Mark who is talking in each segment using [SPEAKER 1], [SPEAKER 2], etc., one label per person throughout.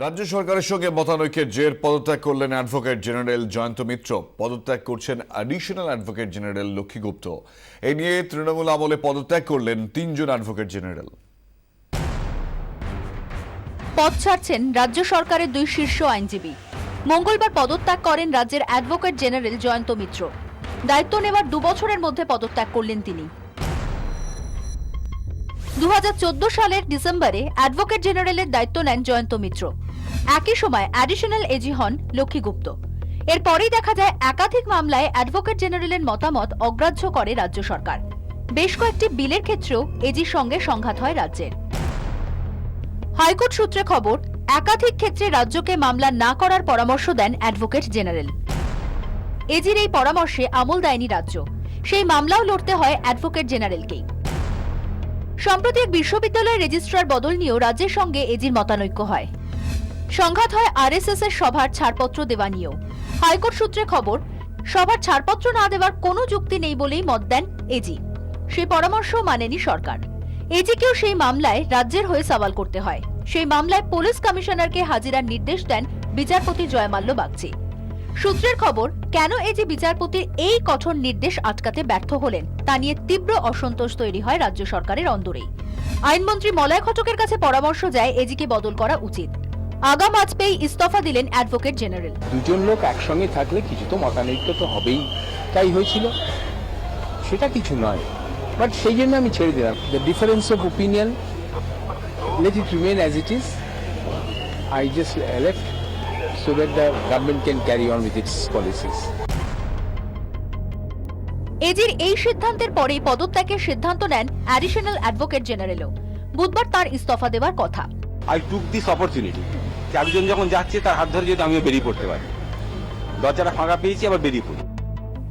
[SPEAKER 1] রাজ্য সরকারের সঙ্গে মতানৈক্যের জের পদত্যাগ করলেন অ্যাডভোকেট জেনারেল জয়ন্ত মিত্র। পদত্যাগ করছেন অ্যাডিশনাল অ্যাডভোকেট জেনারেল লক্ষ্মী গুপ্ত। এ নিয়ে তৃণমূল আমলে পদত্যাগ করলেন 3 জন অ্যাডভোকেট জেনারেল।
[SPEAKER 2] পদ ছাড়ছেন রাজ্য সরকারের 2 শীর্ষ আইনজীবী। মঙ্গলবার পদত্যাগ করেন রাজ্যের অ্যাডভোকেট জেনারেল জয়ন্ত মিত্র। দায়িত্ব নেওয়ার 2 বছরের মধ্যে পদত্যাগ করলেন তিনি। 2014 সালের ডিসেম্বরে অ্যাডভোকেট জেনারেলের দায়িত্ব নেন জয়ন্ত মিত্র। একই সময় অ্যাডিশনাল এজি হন লক্ষ্মী গুপ্ত। এরপরেই দেখা যায় একাধিক মামলায় অ্যাডভোকেট জেনারেলের মতামত অগ্রাহ্য করে রাজ্য সরকার। বেশ কয়েকটি বিলের ক্ষেত্রেও এজির সঙ্গে সংঘাত হয় রাজ্যের। হাইকোর্ট সূত্রে খবর, একাধিক ক্ষেত্রে রাজ্যকে মামলা না করার পরামর্শ দেন অ্যাডভোকেট জেনারেল। এজির এই পরামর্শে আমল দেয়নি রাজ্য। সেই মামলাও লড়তে হয় অ্যাডভোকেট জেনারেলকেই। সম্প্রতি এক বিশ্ববিদ্যালয়ের রেজিস্ট্রার বদল নিয়েও রাজ্যের সঙ্গে এজির মতানৈক্য হয়। সংঘাত হয় আরএসএস এর সভার ছাড়পত্র দেওয়া নিয়েও। হাইকোর্ট সূত্রে খবর, সভার ছাড়পত্র না দেওয়ার কোনো যুক্তি নেই বলেই মত দেন এজি। সেই পরামর্শ মানেনি সরকার। এজিকেও সেই মামলায় রাজ্যের হয়ে সওয়াল করতে হয়। সেই মামলায় পুলিশ কমিশনারকে হাজিরার নির্দেশ দেন বিচারপতি জয়মাল্য বাগচি। সূত্রের খবর, কেন এজি বিচারপতির এই কঠোর নির্দেশ আটকাতে ব্যর্থ হলেন তা নিয়ে তীব্র অসন্তোষ তৈরি হয় রাজ্য সরকারের অন্দরেই। আইনমন্ত্রী মলয় ঘটকের কাছে পরামর্শ যায় এজিকে বদল করা উচিত। আগাম আজ পেয়ে ইস্তফা দিলেন অ্যাডভোকেট জেনারেল।
[SPEAKER 3] দুজন লোক একসঙ্গে থাকলে কিছু তো মতানৈক্য তো হবেই, তাই হয়েছিল, সেটা কিছু নয়। বাট সেই জন্য আমি ছেড়ে দিলাম। The difference of opinion, let it remain as it is. I just left so that the government can carry on with its policies.
[SPEAKER 2] এজির এই সিদ্ধান্তের পরেই পদত্যাগের সিদ্ধান্ত নেন অ্যাডিশনাল অ্যাডভোকেট জেনারেলও। বুধবার তার ইস্তফা দেওয়ার কথা।
[SPEAKER 4] I took this opportunity. একজন যখন যাচ্ছে তার হাত ধরে যদি আমিও বেরিয়ে পড়তে পারি, দরজাটা ফাঁকা পেয়েছি, আবার বেরিয়ে পড়ি।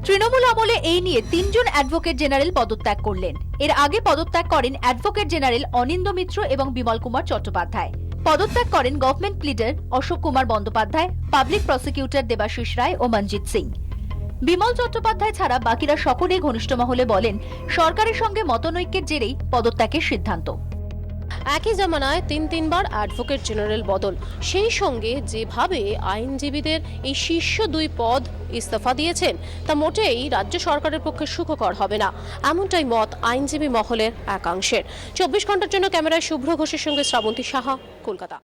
[SPEAKER 2] তৃণমূল আমলে এই নিয়ে 3 জন অ্যাডভোকেট জেনারেল পদত্যাগ করলেন। এর আগে পদত্যাগ করেন অ্যাডভোকেট জেনারেল অনিন্দ মিত্র এবং বিমল কুমার চট্টোপাধ্যায়। পদত্যাগ করেন government pleader Ashok Kumar Bandyopadhyay, public prosecutor Debashis Roy ও মনজিৎ সিং। বিমল চট্টোপাধ্যায় ছাড়া বাকিরা সকলেই ঘনিষ্ঠ মহলে বলেন, সরকারের সঙ্গে মতনৈক্যের জেরেই পদত্যাগের সিদ্ধান্ত।
[SPEAKER 5] একই জামানায় 3বার অ্যাডভোকেট জেনারেল বদল, সেই সঙ্গে যেভাবে আইনজীবীদের এই শীর্ষ 2 পদ ইস্তফা দিয়েছেন তা মোটেই রাজ্য সরকারের পক্ষে সুখকর হবে না, এমনটাই মত আইনজীবী মহলের একাংশের। 24 ঘন্টার জন্য ক্যামেরায় শুভ্র ঘোষের সঙ্গে শ্রাবন্তী সাহা, কলকাতা।